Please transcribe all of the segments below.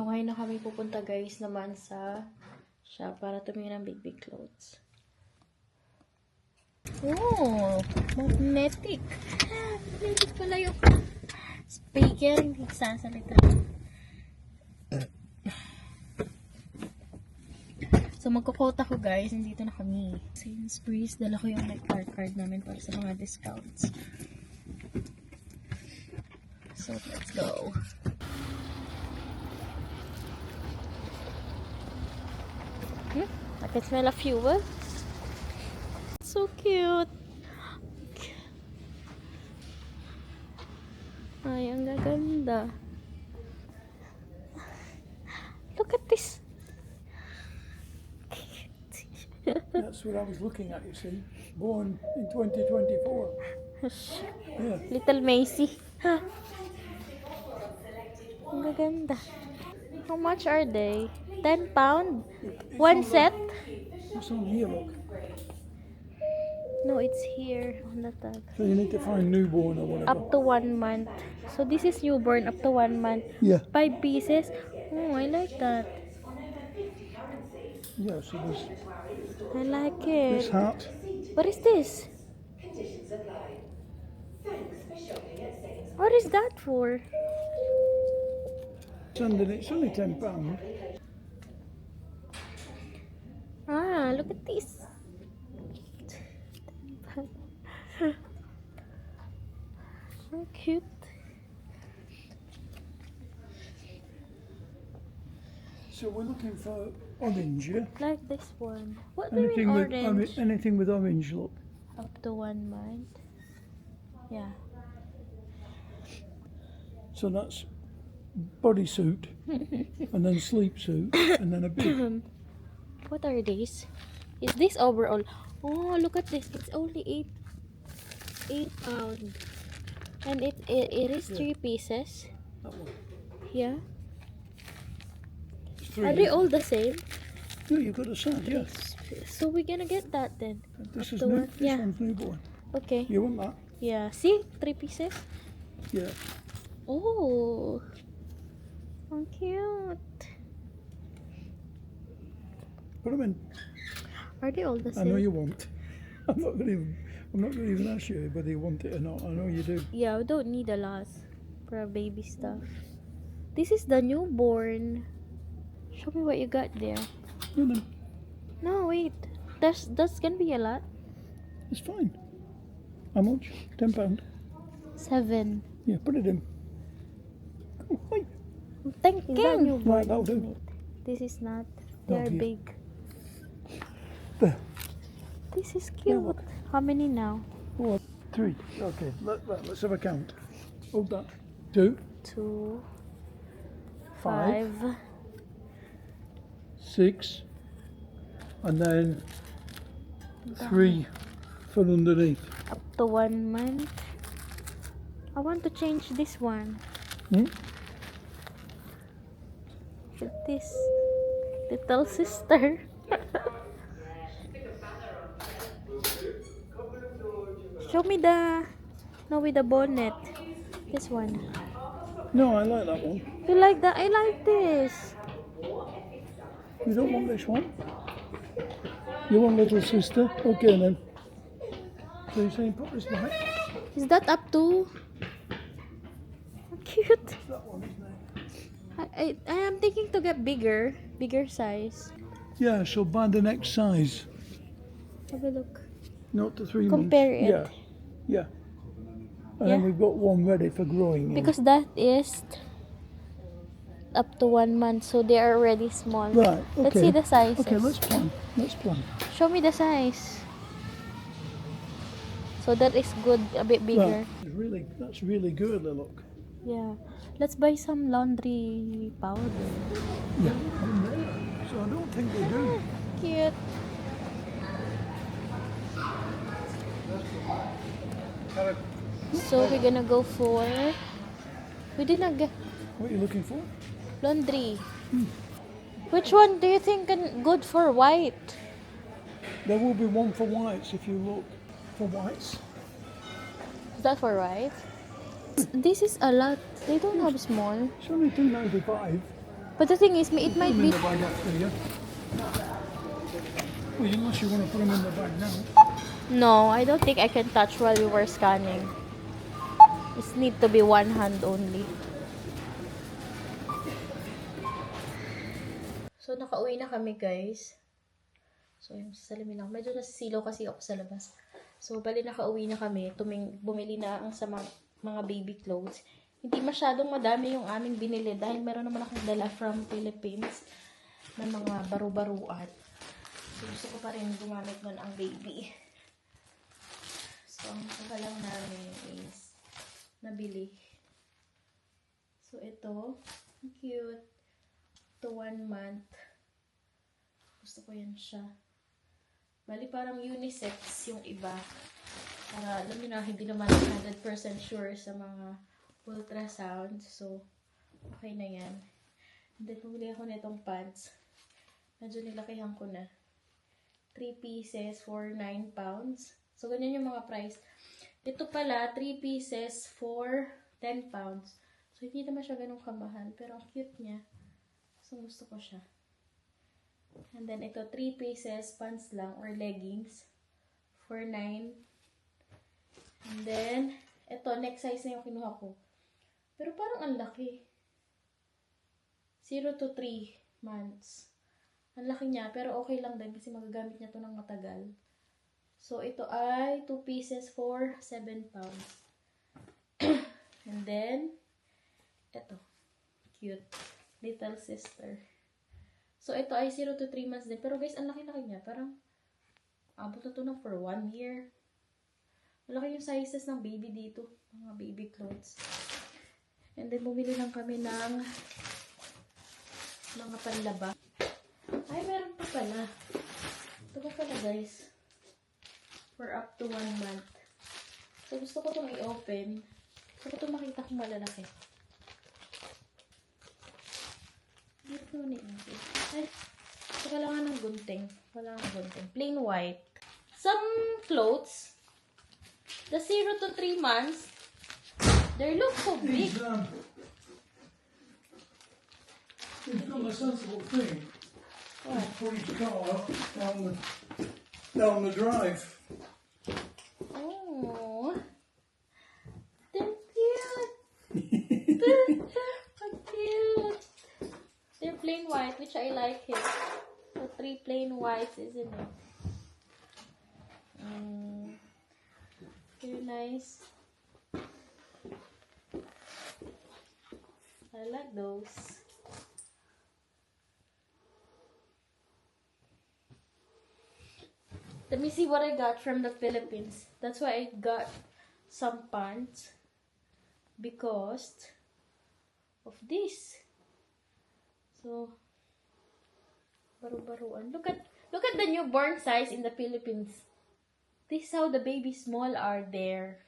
Ngayon na kami pupunta guys naman sa shop para tumingin ng big clothes. Oh, magnetic. Magnetic pala yung speaker. Hindi sasalita. So, magkukot ako guys. Nandito na kami. Sainsbury's. Dala ko yung card namin para sa mga discounts. So, let's go. I can smell a fuel. So cute. Ay, ang gaganda. Look at this. That's what I was looking at, you see. Born in 2024. Yeah. Little Macy. Ang gaganda. How much are they? £10? One set? It's on here, look. No, it's here on the tag. So you need to find newborn or whatever. Up to 1 month. So this is newborn up to 1 month. Yeah. 5 pieces. Oh, I like that. Yeah, so there's I like this it. hat. What is this? What is that for? It's only £10. Ah, look at this. So cute. So we're looking for orange, yeah? Like this one. What do you mean Anything orange? anything with orange, look. Up to 1 month. Yeah. So that's bodysuit, and then sleep suit, and then a big. What are these? Is this overall? Oh, look at this. It's only 8 pounds. And it is 3 pieces. That one. Yeah. It's three. Are they all the same? Yeah, you've got a son, yeah. So we're gonna get that then. This Up is to new. one. This Yeah. one's newborn. Okay. You want that? Yeah. See? 3 pieces. Yeah. Oh. How cute. Put them in. Are they all the I know same? you won't. I'm not going to even ask you whether you want it or not. I know you do. Yeah, we don't need a lot for baby stuff. This is the newborn. Show me what you got there. No, no, No, wait. That's gonna be a lot. it's fine. How much? £10. 7. Yeah, put it in. Come on, wait. I'm thinking. Right, that'll do. This is not. They are here. big. There. This is Yeah, cute. look. How many now? 4, 3. Okay, let's have a count. Hold that. 2, 2, 5, 5. 6, and then 3 for underneath. Up to 1 month. I want to change this one. Hmm? With this little sister. Show me the with the bonnet. This one. No, I like that one. You like that? I like this. You don't want this one? You want little sister? Okay then. So you're saying put this back? Is that up to? How cute. That one, isn't it? I am thinking to get bigger size. Yeah, so buy the next size. Have a look. Not to 3 Compare months. it. Yeah, yeah. And then Yeah. we've got one ready for growing. in. Because that is up to 1 month, so they are already small. Right, okay. Let's see the sizes. Okay, let's plan. Let's plan. Show me the size. So that is good, a bit bigger. Right. That's really good, look. Yeah. Let's buy some laundry powder. Yeah. So I don't think they do. Cute. So we're gonna go for. We did not get What are you looking for? laundry. Which one do you think good for white? There will be one for whites if you look for whites. Is that for white? This is a lot. They don't have small. It's only $2.95. But the thing is, it Put might them in be... the bag after you. Well, unless you want to put them in the bag now. No, I don't think I can touch while we were scanning. It need to be one hand only. So, nakauwi na kami, guys. So, yung salamin lang. Medyo nasisilaw kasi ako sa labas. So, bali nakauwi na kami. Bumili na ang sa mga baby clothes. Hindi masyadong madami yung aming binili dahil meron naman akong dala from Philippines na mga baro-baruan. So, gusto ko pa rin gumamit nun ang baby. So, ang saka lang namin is nabili. So, ito. Cute. To 1 month. Gusto ko yan siya. Bali, parang unisex yung iba. Para, alam nyo na, hindi naman 100% sure sa mga ultrasound. So, okay na yan. And then, bumili ako nitong pants. Medyo nilakihan ko na. 3 pieces for 9 pounds. So, ganyan yung mga price. Ito pala, 3 pieces for 10 pounds. So, hindi naman siya ganun kamahal. Pero, ang cute niya. So, gusto ko siya. And then, ito, 3 pieces, pants lang, or leggings, for 9. And then, ito, next size na yung kinuha ko. Pero parang ang laki. 0 to 3 months. Ang laki niya, pero okay lang din kasi magagamit niya to ng matagal. So, ito ay 2 pieces for 7 pounds. And then, ito, cute. Little sister. So, ito ay 0 to 3 months din. Pero guys, ang laki-laki niya. Parang, abot na to na for 1 year. Malaki yung sizes ng baby dito. Mga baby clothes. And then, bumili lang kami ng mga panlaba. Ay, meron pa pala. Ito pa pala, guys. For up to 1 month. So, gusto ko itong i-open. Gusto ko itong makita kung malalaki. Dito na i-open. Ay, so kailangan ng gunting. Wala ng gunting. Plain white. Some clothes, the 0 to 3 months, they look so big. He's done a sensible thing. What? Put his car down the drive. Oh, they're cute. So cute. They're plain white, which I like it. So 3 plain whites, isn't it? Very nice. I like those. Let me see what I got from the Philippines. That's why I got some pants because of this. So, baru-baruan. Look at the newborn size in the Philippines. This is how the baby small are there.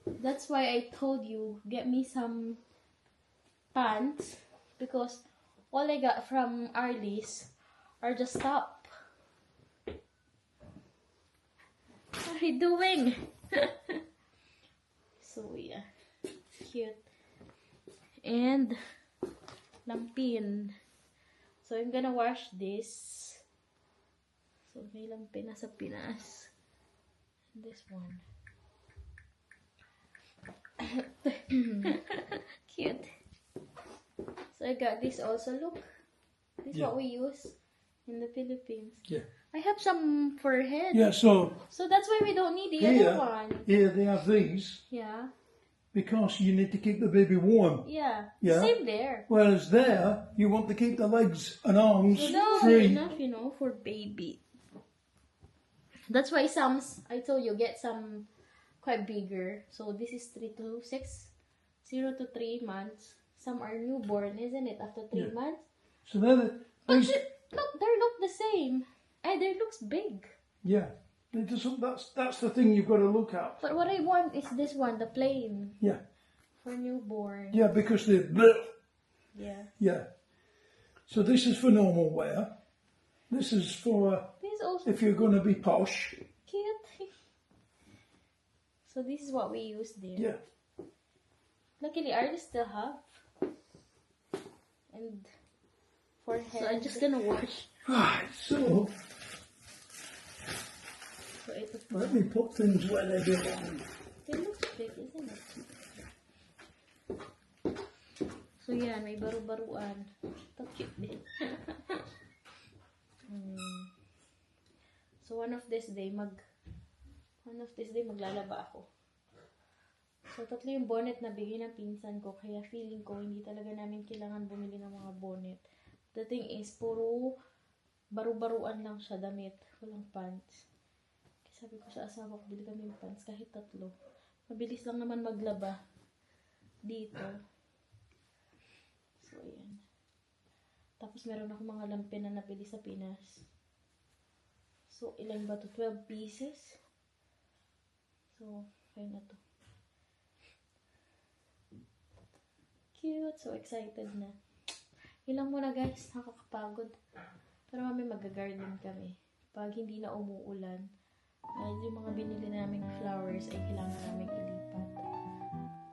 That's why I told you, get me some pants because all I got from Arliss are just top. What are you doing? So yeah, cute. And lampin. So I'm gonna wash this. So may lampin na sa Pinas. This one. Cute. So I got this also. Look, this is what we use in the Philippines. Yeah. I have some for head. Yeah, so So that's why we don't need the here, other one. here they have these Yeah. because you need to keep the baby warm. Yeah. Yeah. Same there. Whereas there, you want to keep the legs and arms So that free. enough, for baby. That's why I told you, get some quite bigger. So this is 3 to 6, 0 to 3 months. Some are newborn, isn't it? After 3 Yeah. months. So they're But these, look, they look the same. They looks big. yeah. That's the thing you've got to look at. But what I want is this one, the plain. Yeah. For newborn. Yeah, because they're Yeah. yeah. So this is for normal wear. This is for This is also if you're going to be posh. cute. So this is what we use there. Yeah. Luckily, ours still have. And forehead. So, I'm just gonna wash. Right, so So, ito po. let me put things where they belong. It looks big, isn't it? So, yan. May baru-baruan. Ito, cute din. So, one of this day, maglalaba ako. So, tatlo yung bonnet na bigay ng pinsan ko. Kaya feeling ko, hindi talaga namin kailangan bumili ng mga bonnet. The thing is, puro baru-baruan lang siya, damit. Walang pants. Kaya sabi ko sa asawa ko, bili kami ng pants kahit tatlo. Mabilis lang naman maglaba dito. So, ayan. Tapos, meron ako mga lampin na nabili sa Pinas. So, ilan ba to? 12 pieces. So, kaya na to. Cute. So, excited na. Ilang muna guys. Nakakapagod. Pero mami mag-garden kami. Pag hindi na umuulan, yung mga binili naming flowers ay kailangan namin ilipat.